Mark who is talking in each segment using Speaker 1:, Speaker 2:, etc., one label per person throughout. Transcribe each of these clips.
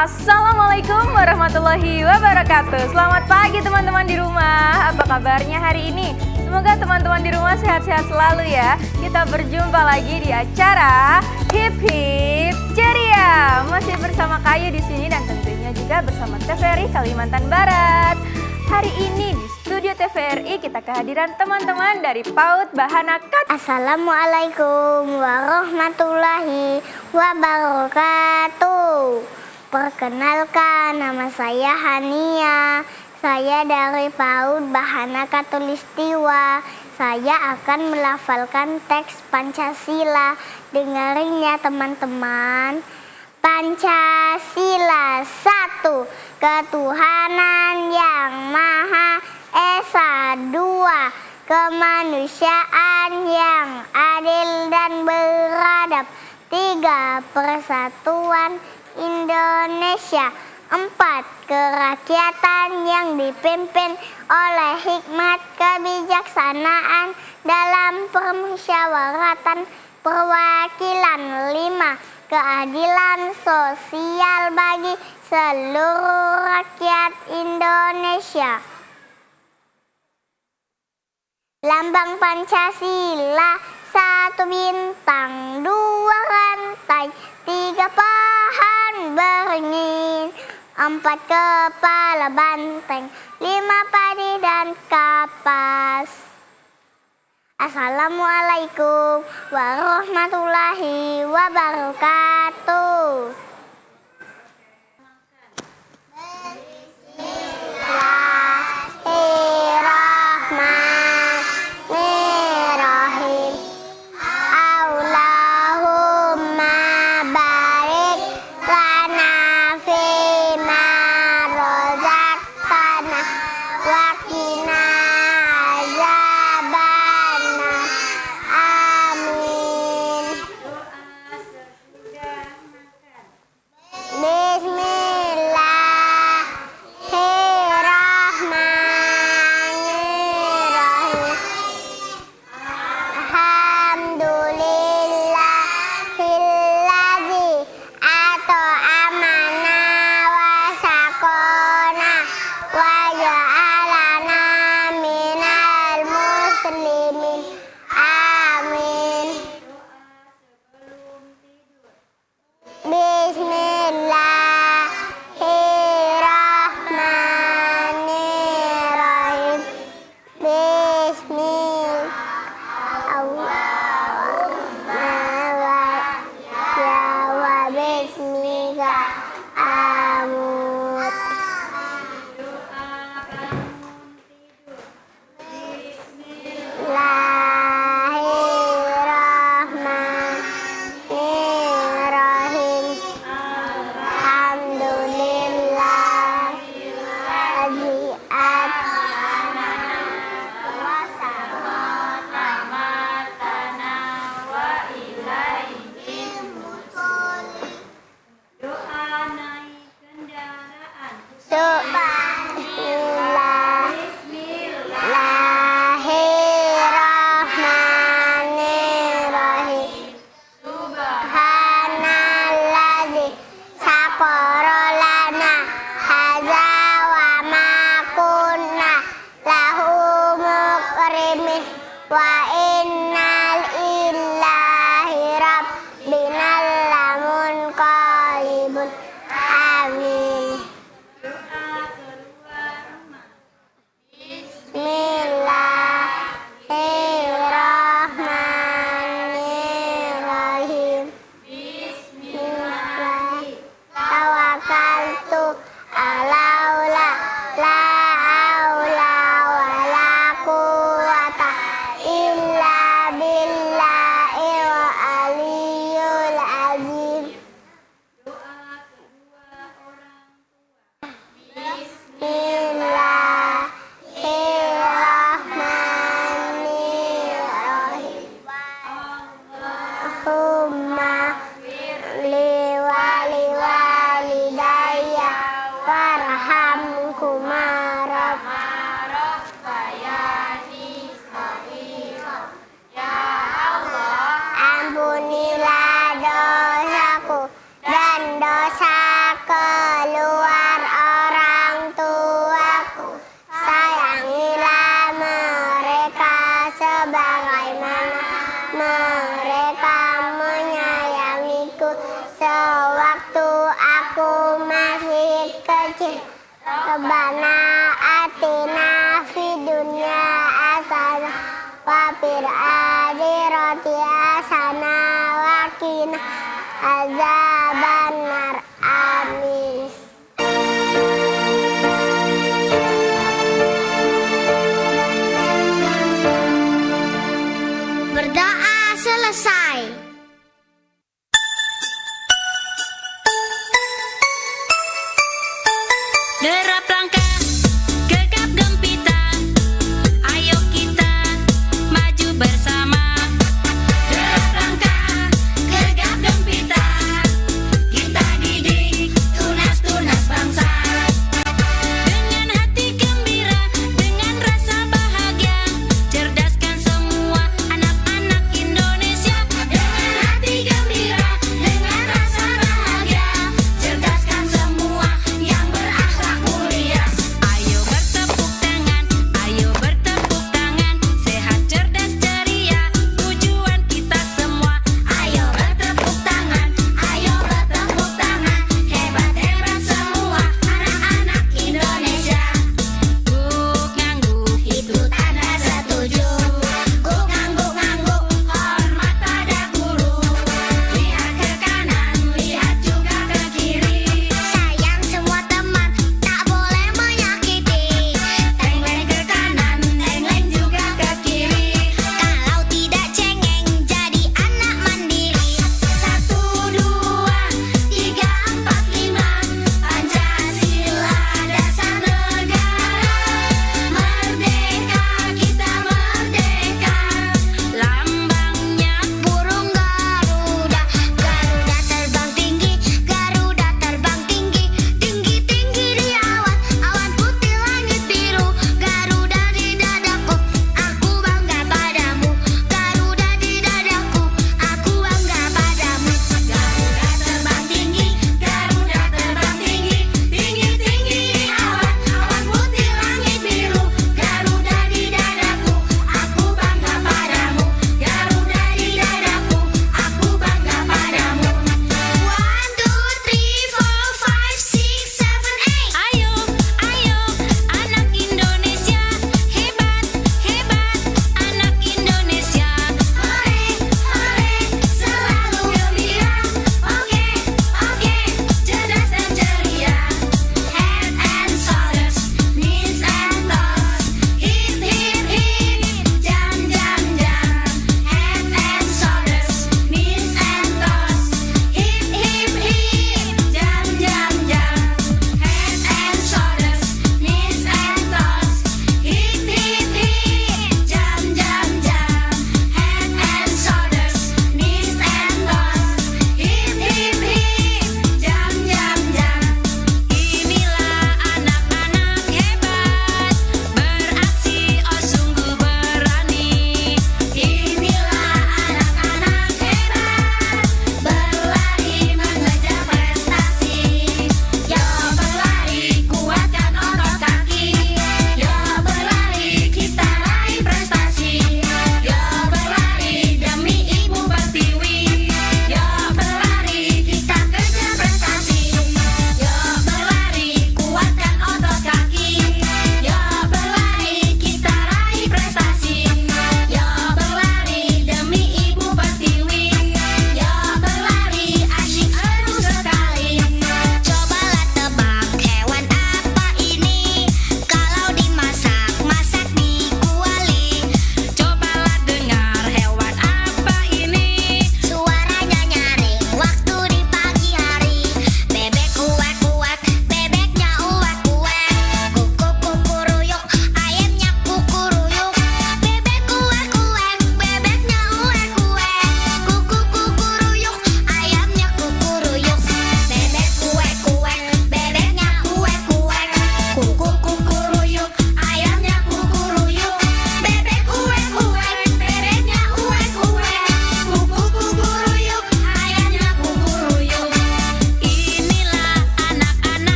Speaker 1: Assalamualaikum warahmatullahi wabarakatuh. Selamat pagi teman-teman di rumah. Apa kabarnya hari ini? Semoga teman-teman di rumah sehat-sehat selalu ya. Kita berjumpa lagi di acara Hip Hip Ceria. Masih bersama Kayu di sini dan tentunya juga bersama TVRI Kalimantan Barat. Hari ini di studio TVRI kita kehadiran teman-teman dari PAUD Bahana Kat.
Speaker 2: Assalamualaikum warahmatullahi wabarakatuh. Perkenalkan, nama saya Hania. Saya dari PAUD Bahana Katulistiwa. Saya akan melafalkan teks Pancasila. Dengerin ya teman-teman. Pancasila 1. Ketuhanan yang Maha Esa. 2. Kemanusiaan yang adil dan beradab. 3. Persatuan Indonesia. 4. Kerakyatan yang dipimpin oleh hikmat kebijaksanaan dalam permusyawaratan perwakilan. 5. Keadilan sosial bagi seluruh rakyat Indonesia. Lambang Pancasila 1 bintang, 2 rantai, 3 pahan beringin, 4 kepala banteng, 5 padi dan kapas. Assalamualaikum warahmatullahi wabarakatuh. Bismillahirrahmanirrahim. Allahumma barik lana fima rozaqtana wa qina azabannar. Amin. Bismillahirrahmanirrahim. Alhamdulillahilladzi at'amana wa saqana wa ja'alana minal muslimin. Amin. Bismillahirrahmanirrahim. Allahumma wa bismika amut. Bismillahirrahmanirrahim. Alhamdulillah Bismillahirrahmanirrahim. Subhanalladzi sakhkhara lana hadza wa ma kunna lahu muqrinin wa innal ilahi rabbina lamunqalibun. Amin. Bismillahirrahmanirrahim. Tawakkaltu alaula la haula wala quwwata illa billahil aliyyil azim. Bismillahirrahmanirrahim. Allahumma liwalidayya warhamhuma rabbayani shaghira. Ya Allah, ampunilah dosaku dan dosa Rabbana wa qina azabannar. Amin. Berdoa selesai.
Speaker 3: Derap langkah, gegap gempita, ayo kita maju bersama. Derap langkah, gegap gempita, kita didik tunai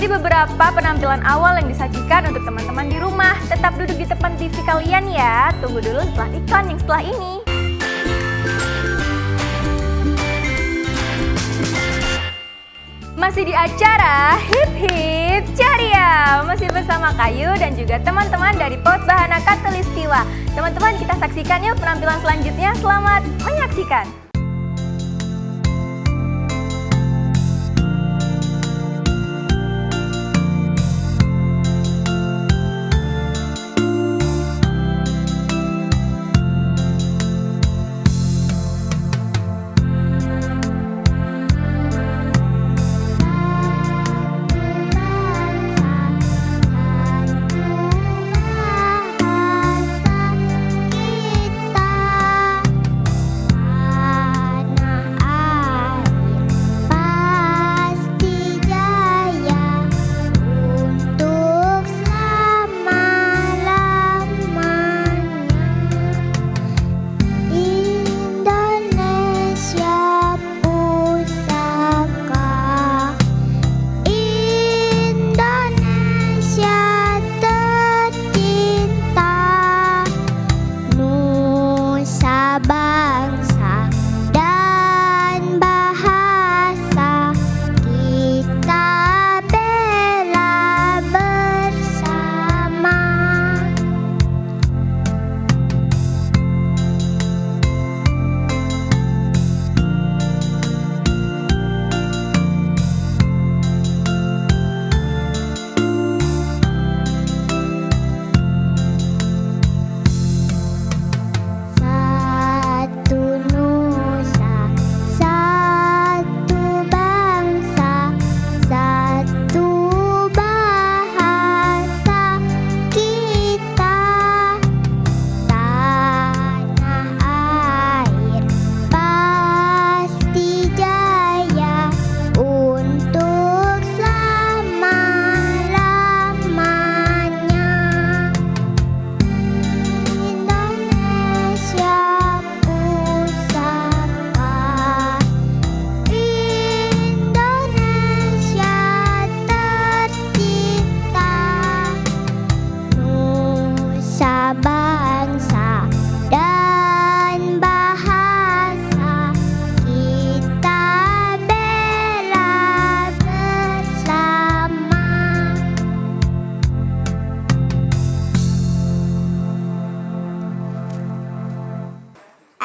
Speaker 1: tadi beberapa penampilan awal yang disajikan untuk teman-teman di rumah. Tetap duduk di depan TV kalian ya. Tunggu dulu setelah iklan yang setelah ini. Masih di acara Hip Hip Ceria. Masih bersama Kayu dan juga teman-teman dari PAUD Bahana Katulistiwa. Teman-teman, kita saksikan yuk penampilan selanjutnya. Selamat menyaksikan.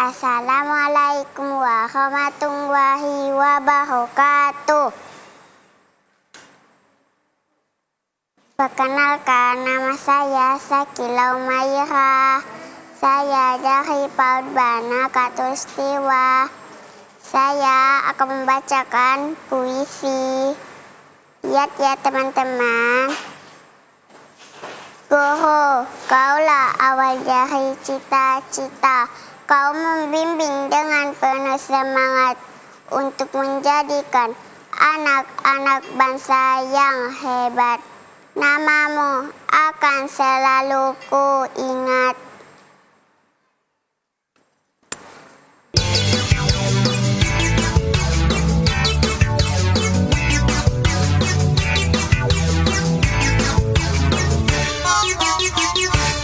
Speaker 2: Assalamualaikum warahmatullahi wabarakatuh. Perkenalkan, nama saya Sakila Umairah. Saya dari PAUD Bahana Katulistiwa. Saya akan membacakan puisi. Lihat ya teman-teman. Guru, kaulah awal dari cita-cita. Kau membimbing dengan penuh semangat untuk menjadikan anak-anak bangsa yang hebat. Namamu akan selalu ku ingat.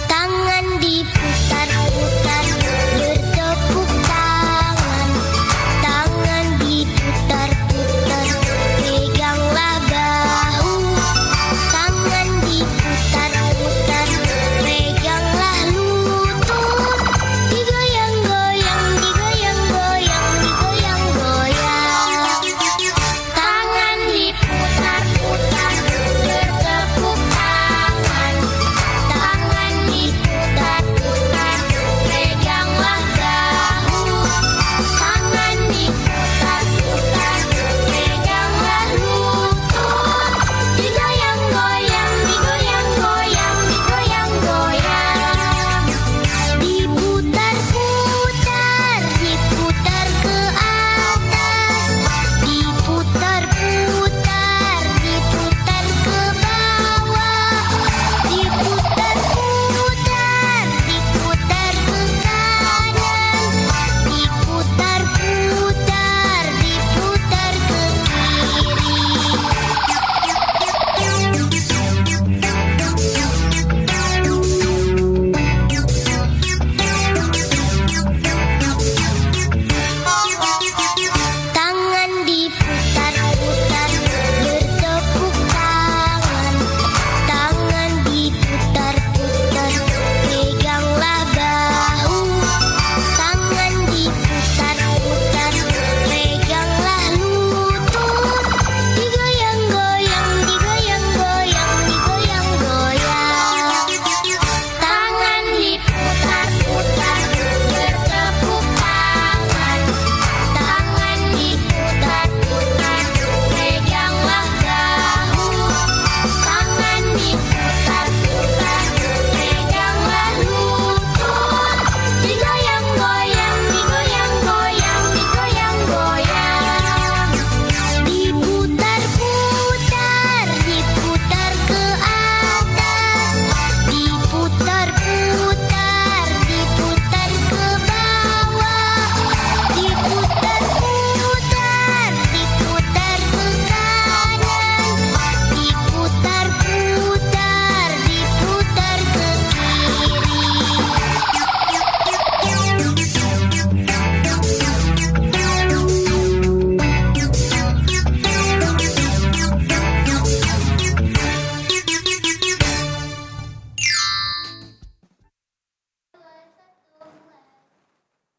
Speaker 3: Tangan diputar-putar, bertepuk tangan. Tangan diputar-putar, peganglah bahu. Tangan diputar-putar, peganglah luka.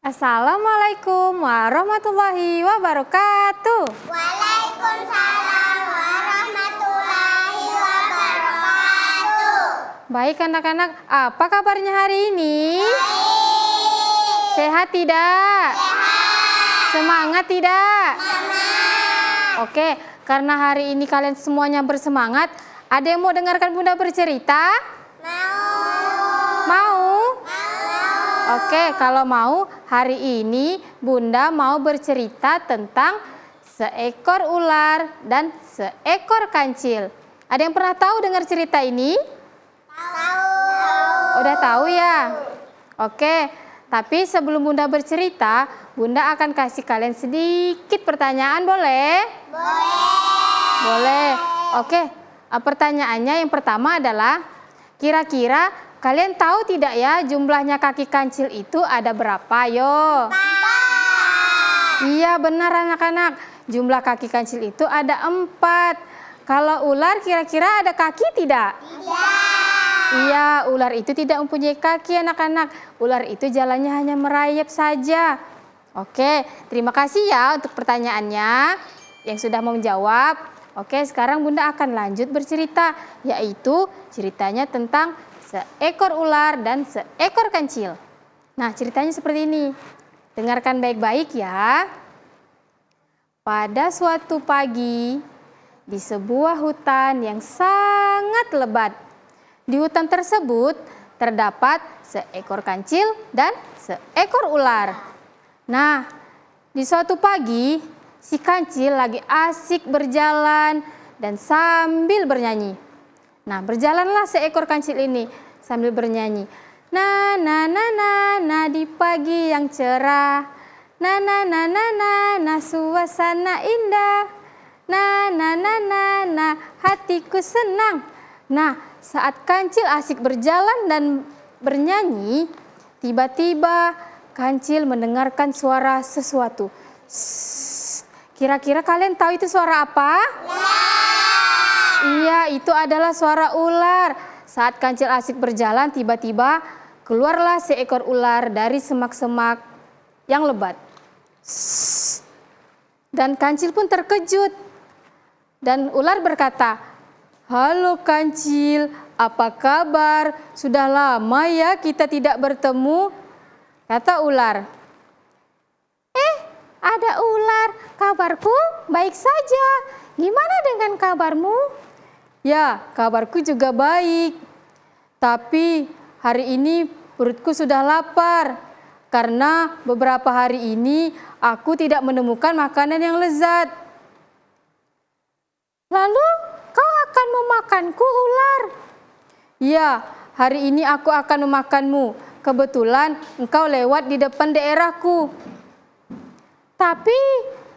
Speaker 1: Assalamualaikum warahmatullahi wabarakatuh.
Speaker 2: Waalaikumsalam warahmatullahi wabarakatuh.
Speaker 1: Baik anak-anak, apa kabarnya hari ini? Sehat tidak? Semangat tidak? Oke, karena hari ini kalian semuanya bersemangat, ada yang mau dengarkan Bunda bercerita? Mau? Oke, kalau mau, hari ini Bunda mau bercerita tentang seekor ular dan seekor kancil. Ada yang pernah tahu dengar cerita ini? Udah tahu ya? Oke, tapi sebelum Bunda bercerita, Bunda akan kasih kalian sedikit pertanyaan, boleh? Boleh. Oke, pertanyaannya yang pertama adalah, kira-kira kalian tahu tidak ya jumlahnya kaki kancil itu ada berapa? Yo. Iya benar anak-anak, jumlah kaki kancil itu ada 4. Kalau ular kira-kira ada kaki tidak? Iya, ular itu tidak mempunyai kaki anak-anak. Ular itu jalannya hanya merayap saja. Oke, terima kasih ya untuk pertanyaannya yang sudah mau menjawab. Oke, sekarang Bunda akan lanjut bercerita, yaitu ceritanya tentang seekor ular dan seekor kancil. Nah, ceritanya seperti ini. Dengarkan baik-baik ya. Pada suatu pagi, di sebuah hutan yang sangat lebat. Di hutan tersebut terdapat seekor kancil dan seekor ular. Nah, di suatu pagi, si kancil lagi asik berjalan dan sambil bernyanyi. Nah, berjalanlah seekor kancil ini sambil bernyanyi. Na na na na na di pagi yang cerah. Na na na na na na suasana indah. Na na na na na hatiku senang. Nah, saat kancil asik berjalan dan bernyanyi, tiba-tiba kancil mendengarkan suara sesuatu. Kira-kira kalian tahu itu suara apa? Iya, itu adalah suara ular. Saat kancil asik berjalan, tiba-tiba keluarlah seekor ular dari semak-semak yang lebat. Dan kancil pun terkejut. Dan ular berkata, "Halo kancil, apa kabar? Sudah lama ya kita tidak bertemu," kata ular. Ada ular, kabarku baik saja. Gimana dengan kabarmu? Ya, kabarku juga baik. Tapi hari ini perutku sudah lapar. Karena beberapa hari ini aku tidak menemukan makanan yang lezat. Lalu kau akan memakanku, ular? Ya, hari ini aku akan memakanmu. Kebetulan engkau lewat di depan daerahku. Tapi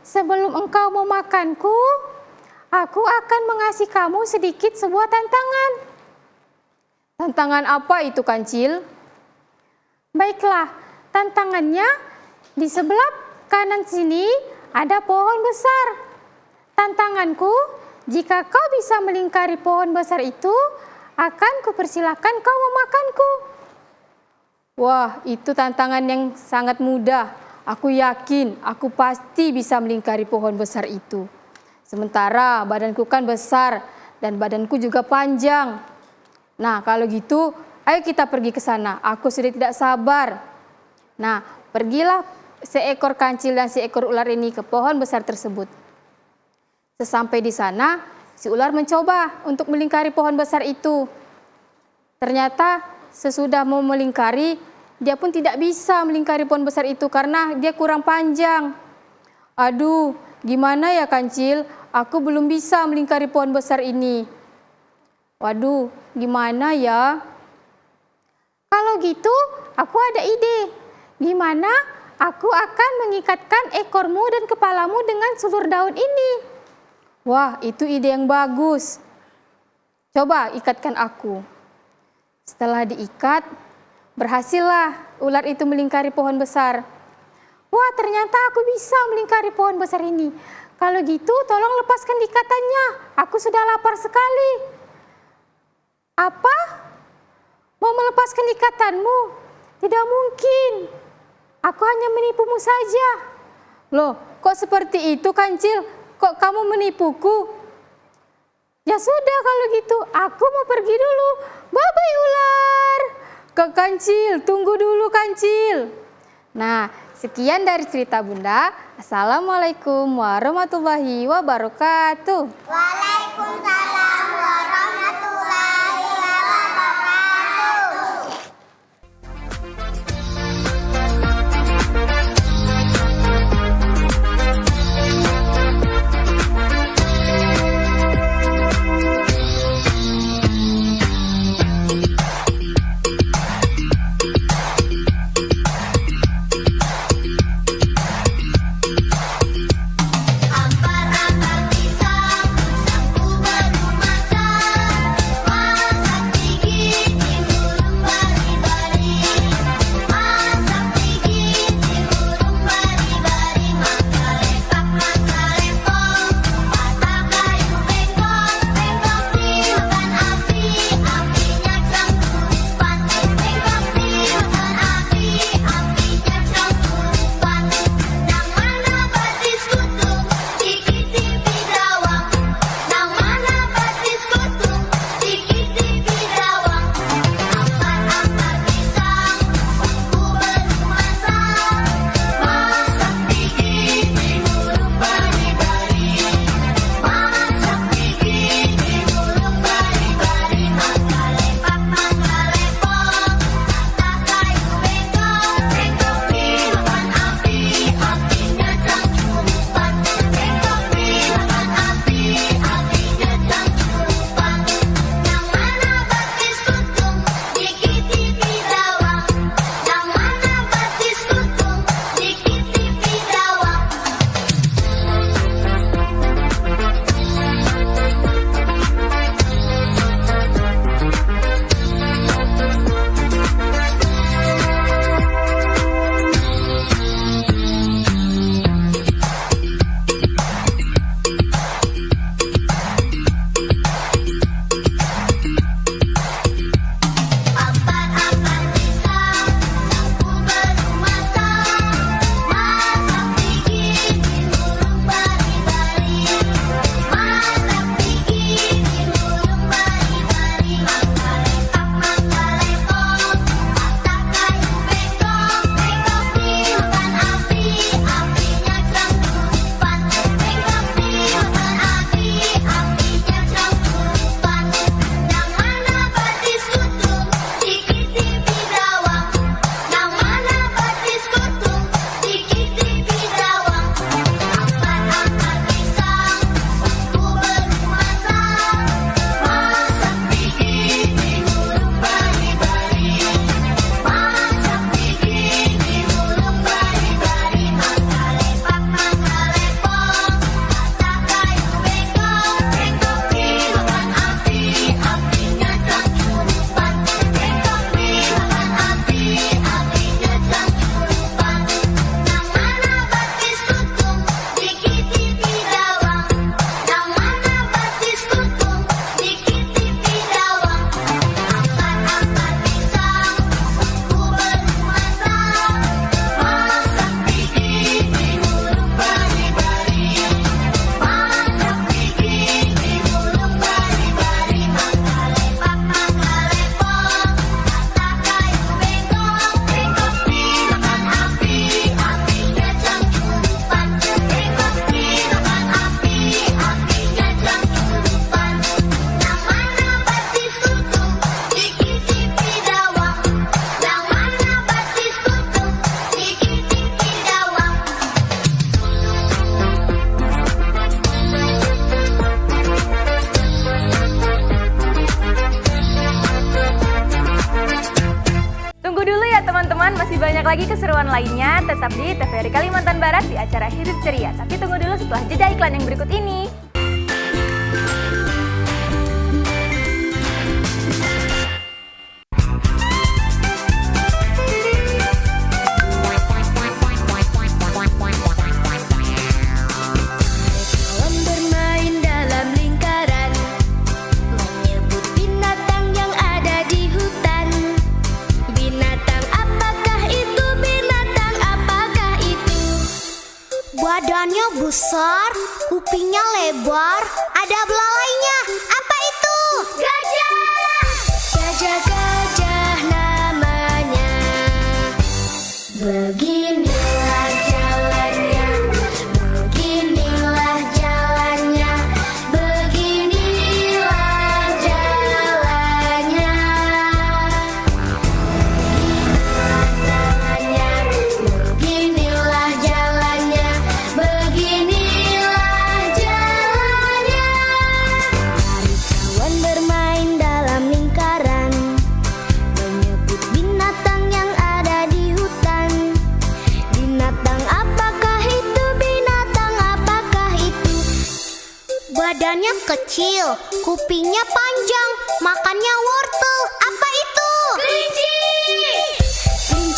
Speaker 1: sebelum engkau memakanku, aku akan mengasih kamu sedikit sebuah tantangan. Tantangan apa itu, kancil? Baiklah, tantangannya di sebelah kanan sini ada pohon besar. Tantanganku, jika kau bisa melingkari pohon besar itu, akan kupersilakan kau memakanku. Wah, itu tantangan yang sangat mudah. Aku yakin aku pasti bisa melingkari pohon besar itu. Sementara badanku kan besar dan badanku juga panjang. Nah, kalau gitu, ayo kita pergi ke sana. Aku sudah tidak sabar. Nah, pergilah seekor kancil dan seekor ular ini ke pohon besar tersebut. Sesampai di sana, si ular mencoba untuk melingkari pohon besar itu. Ternyata sesudah mau melingkari, dia pun tidak bisa melingkari pohon besar itu karena dia kurang panjang. Aduh, gimana ya kancil? Aku belum bisa melingkari pohon besar ini. Waduh, gimana ya? Kalau gitu, aku ada ide. Gimana aku akan mengikatkan ekormu dan kepalamu dengan sulur daun ini? Wah, itu ide yang bagus. Coba ikatkan aku. Setelah diikat, berhasillah ular itu melingkari pohon besar. Wah, ternyata aku bisa melingkari pohon besar ini. Kalau gitu, tolong lepaskan ikatannya. Aku sudah lapar sekali. Apa? Mau melepaskan ikatanmu? Tidak mungkin.
Speaker 4: Aku hanya menipumu saja. Loh, kok seperti itu, Kancil? Kok kamu menipuku? Ya sudah kalau gitu, aku mau pergi dulu. Bye-bye ular. Kak Kancil, tunggu dulu Kancil. Nah, sekian dari cerita Bunda. Assalamualaikum warahmatullahi wabarakatuh.
Speaker 2: Waalaikumsalam warahmatullahi wabarakatuh.
Speaker 3: Ampar-ampar pisang, pisangku berumah.
Speaker 1: banyak lagi keseruan lainnya, tetap di TVRI Kalimantan Barat di acara Hidup Ceria. Tapi tunggu dulu setelah jeda iklan yang berikut ini.
Speaker 3: Binatang apakah itu? Binatang apa?
Speaker 2: kecil, kupingnya panjang, makannya wortel. Apa itu?
Speaker 3: Kelinci.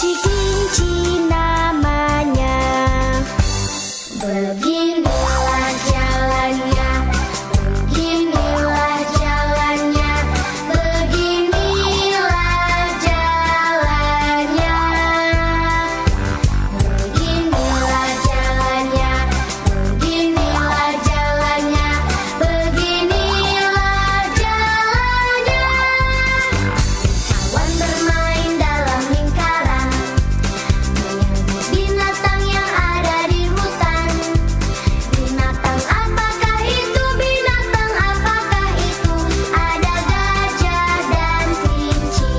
Speaker 2: Kelinci namanya. Beginilah jalannya, beginilah jalannya, beginilah jalannya, beginilah jalannya, beginilah jalannya, beginilah jalannya. Kawan bermain dalam lingkaran, menyerbu binatang yang ada di hutan. Binatang apakah itu? Binatang apakah itu? Ada gajah dan kelinci.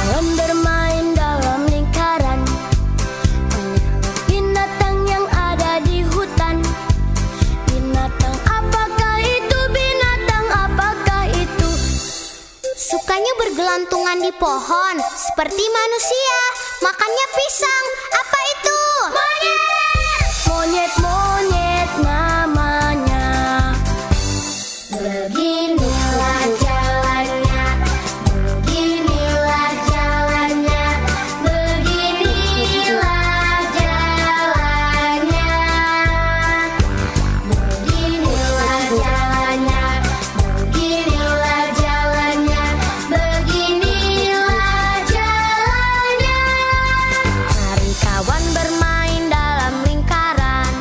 Speaker 2: Kawan bermain dalam lingkaran, menyerbu binatang yang ada di hutan. Binatang apakah itu? Binatang apakah itu? Sukanya bergelantungan di pohon, seperti manusia. Makannya pisang. Apa itu? Monyet. Monyet namanya. Beginilah jalannya, beginilah jalannya, beginilah jalannya, beginilah jalannya, beginilah jalannya, beginilah jalannya. Mari kawan bermain dalam lingkaran,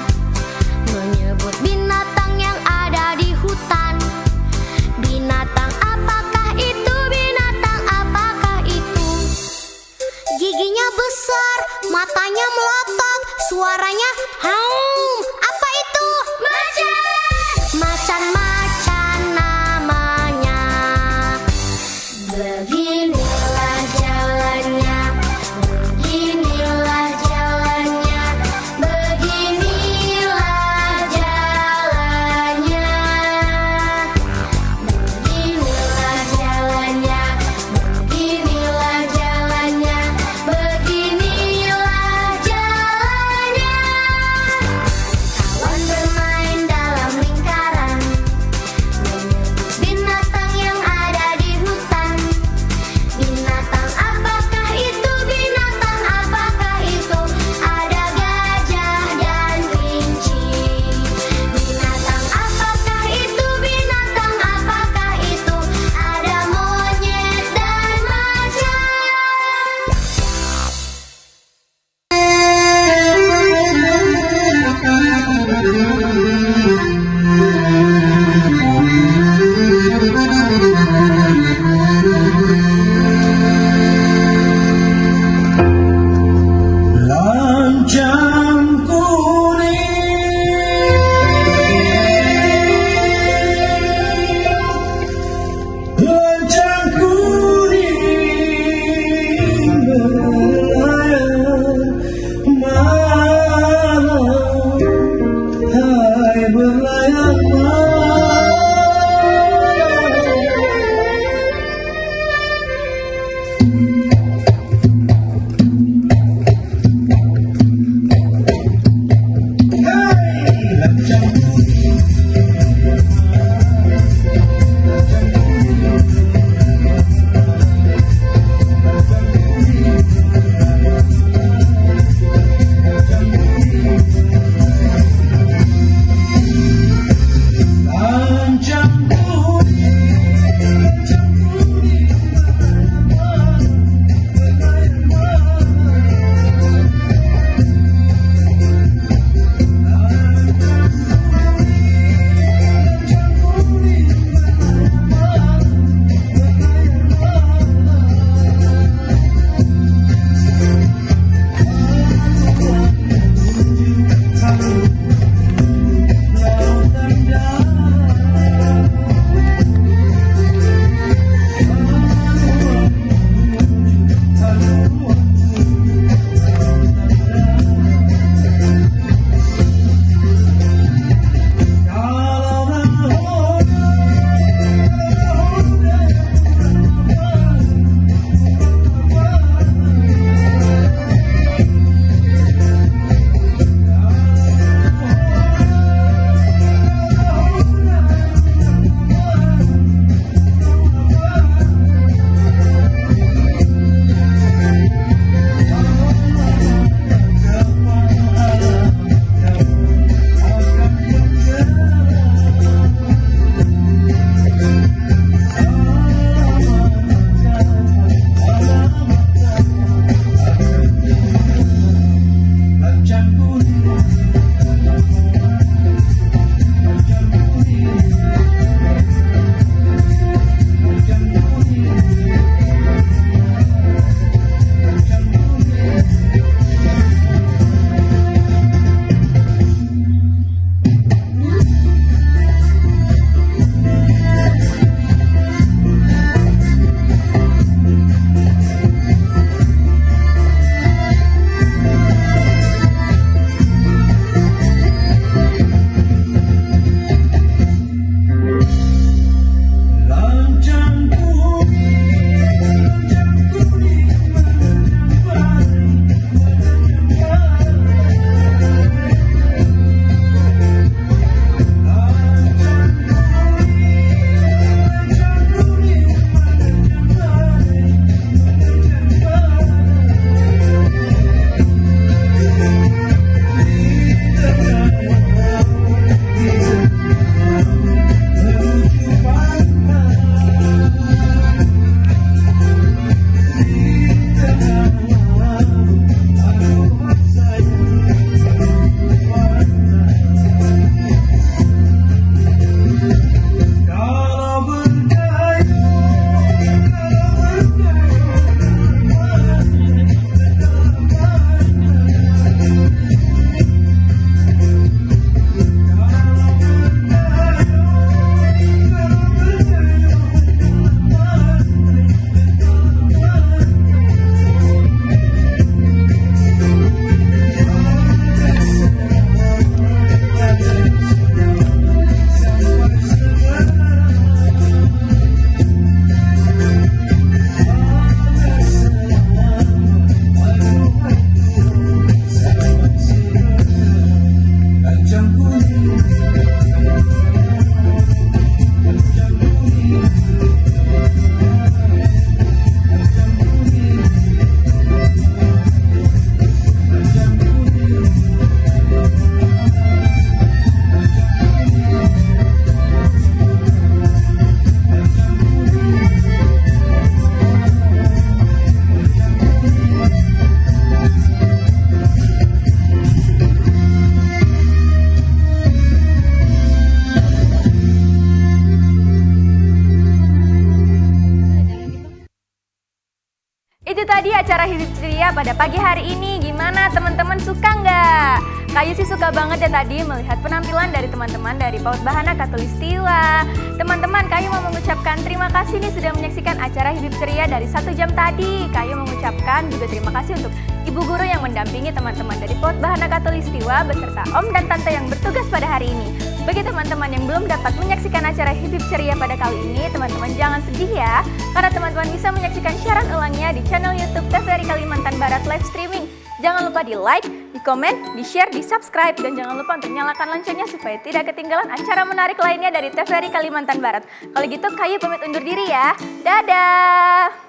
Speaker 1: ceria pada pagi hari ini. Gimana teman-teman, suka nggak? Kayu sih suka banget ya tadi melihat penampilan dari teman-teman dari PAUD Bahana Katulistiwa. Teman-teman, Kayu mau mengucapkan terima kasih nih sudah menyaksikan acara Hibib Ceria dari 1 jam tadi. Kayu mengucapkan juga terima kasih untuk ibu guru yang mendampingi teman-teman dari PAUD Bahana Katulistiwa beserta om dan tante yang bertugas pada hari ini. Bagi teman-teman yang belum dapat menyaksikan acara Hibib Ceria pada kali ini, teman-teman jangan sedih ya, karena teman-teman bisa menyaksikan siaran ulangnya di channel YouTube TVRI Kalimantan Barat Live Streaming. Jangan lupa di like, di komen, di share, di subscribe, dan jangan lupa untuk nyalakan loncengnya supaya tidak ketinggalan acara menarik lainnya dari TVRI Kalimantan Barat. Kalau gitu Kayu pamit undur diri ya. Dadah!